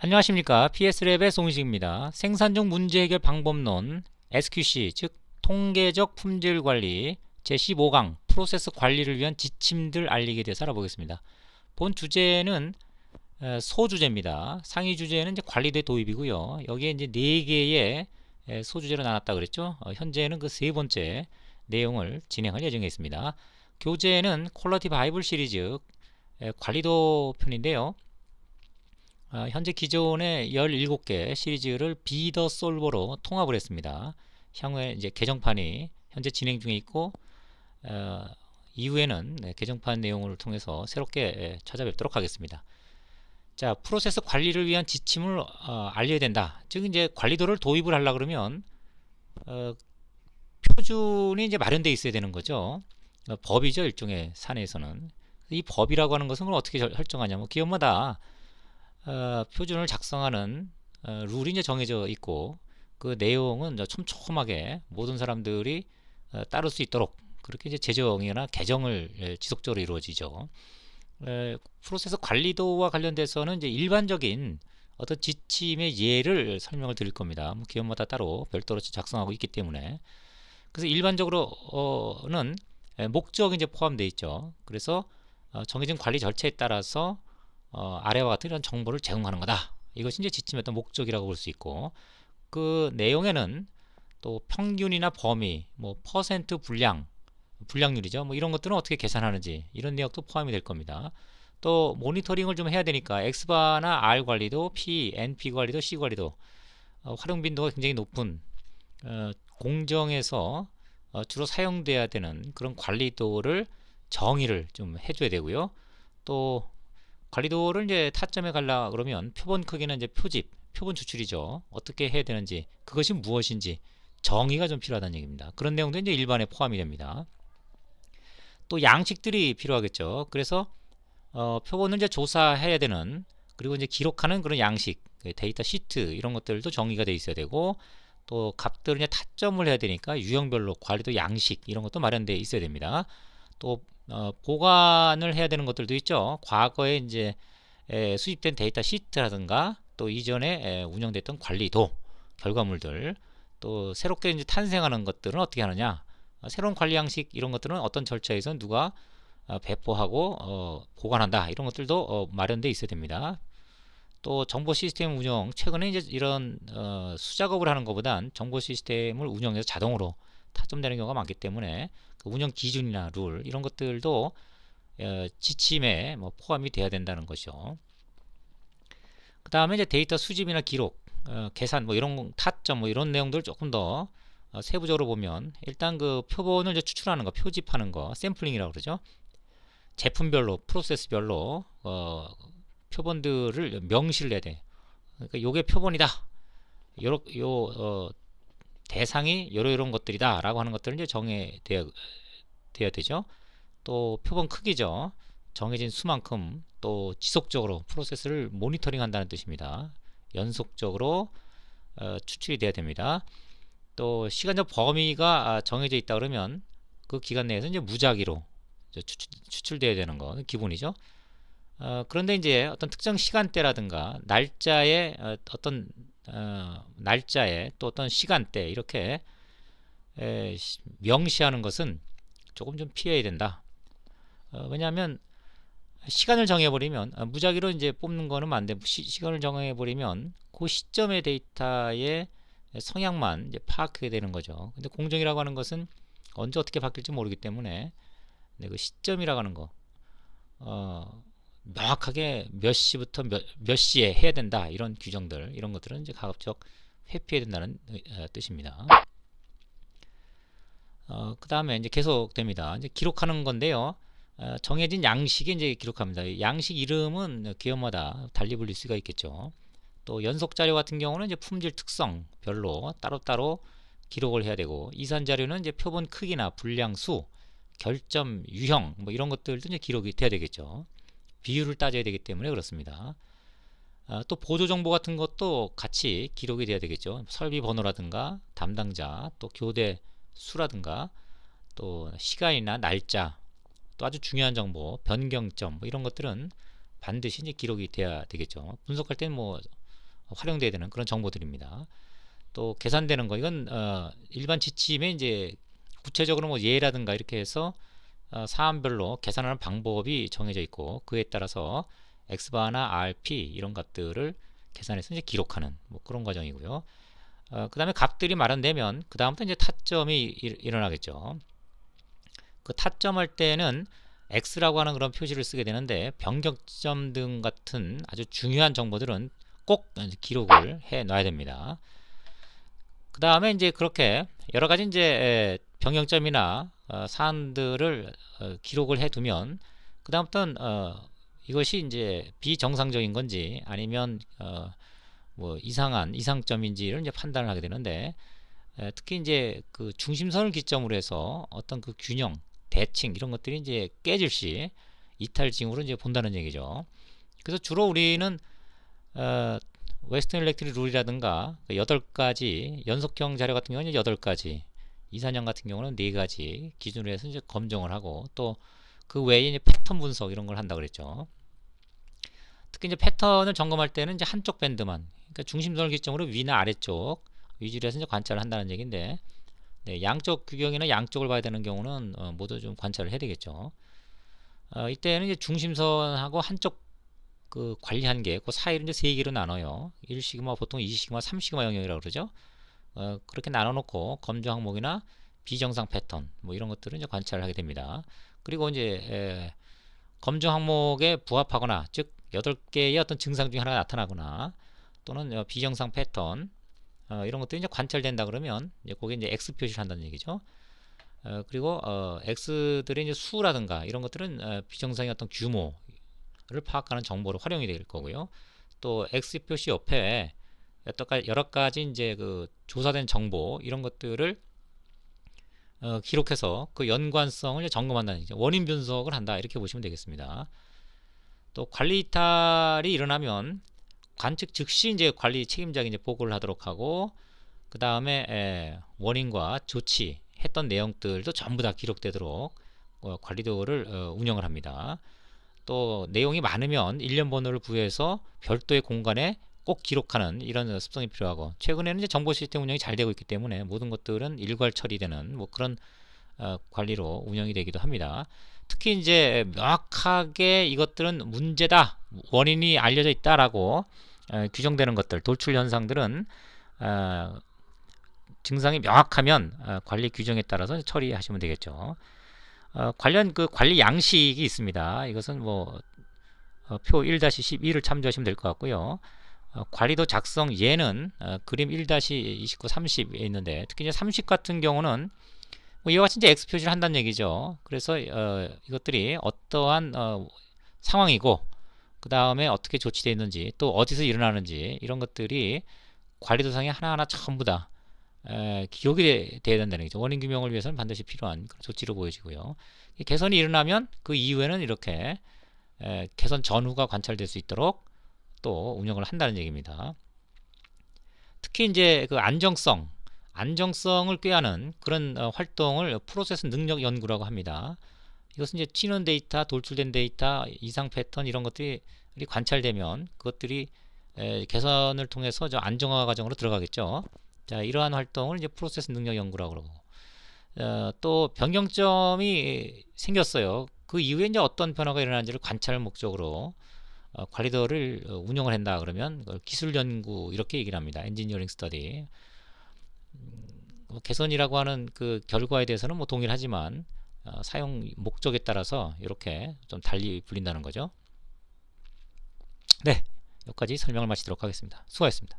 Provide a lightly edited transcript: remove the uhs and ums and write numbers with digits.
안녕하십니까. PS랩의 송식입니다. 생산 중 문제 해결 방법론 SQC, 즉 통계적 품질 관리 제15강 프로세스 관리를 위한 지침들 알리기에 대해서 알아보겠습니다. 본 주제는 소주제입니다. 상위 주제는 이제 관리대 도입이고요. 여기에 이제 4개의 소주제로 나눴다 그랬죠. 현재는 그 세 번째 내용을 진행할 예정에 있습니다. 교재는 퀄러티 바이블 시리즈 관리도 편인데요. 현재 기존의 17개 시리즈를 비더 솔버로 통합을 했습니다. 향후에 이제 개정판이 현재 진행 중에 있고 이후에는 개정판 내용을 통해서 새롭게 찾아뵙도록 하겠습니다. 자, 프로세스 관리를 위한 지침을 알려야 된다. 즉 이제 관리도를 도입을 하려 그러면 표준이 이제 마련되어 있어야 되는 거죠. 법이죠, 일종의 사내에서는. 이 법이라고 하는 것은 그럼 어떻게 설정하냐면 기업마다 표준을 작성하는 룰이 이제 정해져 있고 그 내용은 촘촘하게 모든 사람들이 따를 수 있도록 그렇게 이제 제정이나 개정을 지속적으로 이루어지죠. 프로세스 관리도와 관련돼서는 이제 일반적인 어떤 지침의 예를 설명을 드릴 겁니다. 기업마다 따로 별도로 작성하고 있기 때문에. 그래서 일반적으로는 목적이 이제 포함되어 있죠. 그래서 정해진 관리 절차에 따라서 아래와 같은 이런 정보를 제공하는 거다. 이것이 이제 지침의 어떤 목적이라고 볼 수 있고, 그 내용에는 또 평균이나 범위, 뭐 퍼센트 불량률이죠. 뭐 이런 것들은 어떻게 계산하는지 이런 내역도 포함이 될 겁니다. 또 모니터링을 좀 해야 되니까 X바나 R 관리도, P, NP 관리도, C 관리도 활용 빈도가 굉장히 높은 공정에서 주로 사용돼야 되는 그런 관리도를 정의를 좀 해줘야 되고요. 또 관리도를 이제 타점에 가려 그러면 표본 크기는 이제 표집, 표본 추출이죠. 어떻게 해야 되는지, 그것이 무엇인지 정의가 좀 필요하다는 얘기입니다. 그런 내용도 이제 일반에 포함이 됩니다. 또 양식들이 필요하겠죠. 그래서 표본을 이제 조사해야 되는, 그리고 이제 기록하는 그런 양식, 데이터 시트 이런 것들도 정의가 돼 있어야 되고, 또 값들을 이제 타점을 해야 되니까 유형별로 관리도 양식 이런 것도 마련되어 있어야 됩니다. 또 보관을 해야 되는 것들도 있죠. 과거에 이제 수집된 데이터 시트라든가 또 이전에 운영됐던 관리도 결과물들, 또 새롭게 이제 탄생하는 것들은 어떻게 하느냐, 새로운 관리 양식 이런 것들은 어떤 절차에서 누가 배포하고 보관한다 이런 것들도 마련되어 있어야 됩니다. 또 정보 시스템 운영, 최근에 이제 이런 수작업을 하는 것보단 정보 시스템을 운영해서 자동으로 타점되는 경우가 많기 때문에 그 운영 기준이나 룰 이런 것들도 지침에 뭐 포함이 돼야 된다는 것이죠. 그 다음에 이제 데이터 수집이나 기록, 계산 뭐 이런 타점 뭐 이런 내용들 조금 더 세부적으로 보면, 일단 그 표본을 이제 추출하는 거, 표집하는 거, 샘플링이라고 그러죠. 제품별로, 프로세스별로 표본들을 명시를 해야 돼. 그러니까 요게 표본이다. 대상이 요런 것들이다 라고 하는 것들은 이제 정해되어야 되죠. 또 표본 크기죠. 정해진 수만큼 또 지속적으로 프로세스를 모니터링 한다는 뜻입니다. 연속적으로 추출이 돼야 됩니다. 또 시간적 범위가 정해져 있다 그러면 그 기간 내에서 이제 무작위로 추출돼야 되는 거 기본이죠. 그런데 이제 어떤 특정 시간대라든가 날짜에 날짜에 또 어떤 시간대 이렇게 명시하는 것은 조금 좀 피해야 된다. 왜냐하면 시간을 정해버리면 무작위로 이제 뽑는 거는 안 되고, 시간을 정해버리면 그 시점의 데이터의 성향만 이제 파악하게 되는 거죠. 근데 공정이라고 하는 것은 언제 어떻게 바뀔지 모르기 때문에 그 시점이라고 하는 거 명확하게 몇 시부터 몇 시에 해야 된다 이런 규정들, 이런 것들은 이제 가급적 회피해야 된다는 뜻입니다. 그 다음에 이제 계속됩니다. 이제 기록하는 건데요. 정해진 양식에 이제 기록합니다. 양식 이름은 기업마다 달리 불릴 수가 있겠죠. 또 연속 자료 같은 경우는 이제 품질 특성별로 따로따로 기록을 해야 되고, 이산 자료는 이제 표본 크기나 분량 수, 결점 유형 뭐 이런 것들도 이제 기록이 돼야 되겠죠. 비율을 따져야 되기 때문에 그렇습니다. 또 보조 정보 같은 것도 같이 기록이 돼야 되겠죠. 설비 번호라든가 담당자, 또 교대 수라든가 또 시간이나 날짜, 또 아주 중요한 정보 변경점 뭐 이런 것들은 반드시 이제 기록이 돼야 되겠죠. 분석할 때는 뭐 활용돼야 되는 그런 정보들입니다. 또 계산되는 거 이건 일반 지침에 이제 구체적으로 뭐 예라든가 이렇게 해서 사안별로 계산하는 방법이 정해져 있고 그에 따라서 x바나 rp 이런 값들을 계산해서 이제 기록하는 뭐 그런 과정이고요. 그 다음에 값들이 마련되면 그 다음부터 이제 타점이 일어나겠죠. 그 타점할 때는 x라고 하는 그런 표시를 쓰게 되는데 변경점 등 같은 아주 중요한 정보들은 꼭 기록을 해 놔야 됩니다. 그 다음에 이제 그렇게 여러 가지 이제 변경점이나 사안들을 기록을 해 두면 그 다음부터는 이것이 이제 비정상적인 건지 아니면 뭐 이상점인지를 이제 판단을 하게 되는데 특히 이제 그 중심선을 기점으로 해서 어떤 그 균형, 대칭 이런 것들이 이제 깨질 시 이탈징후로 이제 본다는 얘기죠. 그래서 주로 우리는 웨스턴 일렉트릭 룰이라든가 8가지 연속형 자료 같은 경우는 8가지, 이산형 같은 경우는 4가지 기준으로 해서 이제 검증을 하고 또 그 외에 이제 패턴 분석 이런 걸 한다 그랬죠. 특히 이제 패턴을 점검할 때는 이제 한쪽 밴드만, 그러니까 중심선을 기점으로 위나 아래쪽 위주로 해서 이제 관찰을 한다는 얘기인데, 네, 양쪽 규격이나 양쪽을 봐야 되는 경우는 모두 좀 관찰을 해야 되겠죠. 이때는 이제 중심선하고 한쪽 그 관리한 게 그 사이를 이제 3개로 나눠요. 1시그마, 보통 2시그마, 3시그마 영역이라고 그러죠. 그렇게 나눠 놓고 검증 항목이나 비정상 패턴 뭐 이런 것들을 이제 관찰을 하게 됩니다. 그리고 이제 검증 항목에 부합하거나 즉 8개의 어떤 증상 중에 하나가 나타나거나 또는 비정상 패턴 이런 것들이 이제 관찰된다 그러면 이제 거기에 이제 X 표시를 한다는 얘기죠. 그리고 X들의 이제 수라든가 이런 것들은 비정상의 어떤 규모를 파악하는 정보로 활용이 될 거고요. 또 X 표시 옆에 여러 가지 이제 그 조사된 정보 이런 것들을 기록해서 그 연관성을 점검한다는 얘기죠. 원인 분석을 한다 이렇게 보시면 되겠습니다. 또 관리 이탈이 일어나면 관측 즉시 이제 관리 책임자에게 이제 보고를 하도록 하고 그 다음에 원인과 조치했던 내용들도 전부 다 기록되도록 관리도를 운영을 합니다. 또 내용이 많으면 일련 번호를 부여해서 별도의 공간에 꼭 기록하는 이런 습성이 필요하고 최근에는 이제 정보 시스템 운영이 잘 되고 있기 때문에 모든 것들은 일괄 처리되는 뭐 그런 관리로 운영이 되기도 합니다. 특히 이제 명확하게 이것들은 문제다, 원인이 알려져 있다라고 규정되는 것들, 돌출 현상들은 증상이 명확하면 관리 규정에 따라서 처리하시면 되겠죠. 관련 그 관리 양식이 있습니다. 이것은 뭐 표 1-12를 참조하시면 될 것 같고요. 관리도 작성 예는 그림 1-29, 30에 있는데 특히 이제 30 같은 경우는 뭐 이와 같이 이제 X 표시를 한다는 얘기죠. 그래서 이것들이 어떠한 상황이고 그 다음에 어떻게 조치되어 있는지 또 어디서 일어나는지 이런 것들이 관리도상에 하나하나 전부 다 기록이 돼야 된다는 얘기죠. 원인 규명을 위해서는 반드시 필요한 그런 조치로 보여지고요. 개선이 일어나면 그 이후에는 이렇게 개선 전후가 관찰될 수 있도록 또 운영을 한다는 얘기입니다. 특히 이제 그 안정성을 꾀하는 그런 활동을 프로세스 능력 연구라고 합니다. 이것은 이제 튀는 데이터, 돌출된 데이터, 이상 패턴 이런 것들이 관찰되면 그것들이 개선을 통해서 저 안정화 과정으로 들어가겠죠. 자, 이러한 활동을 이제 프로세스 능력 연구라고 그러고 또 변경점이 생겼어요. 그 이후에 이제 어떤 변화가 일어나는지를 관찰 목적으로 관리도를 운영을 한다 그러면 기술 연구 이렇게 얘기를 합니다. 엔지니어링 스터디. 개선이라고 하는 그 결과에 대해서는 뭐 동일하지만 사용 목적에 따라서 이렇게 좀 달리 불린다는 거죠. 네, 여기까지 설명을 마치도록 하겠습니다. 수고하셨습니다.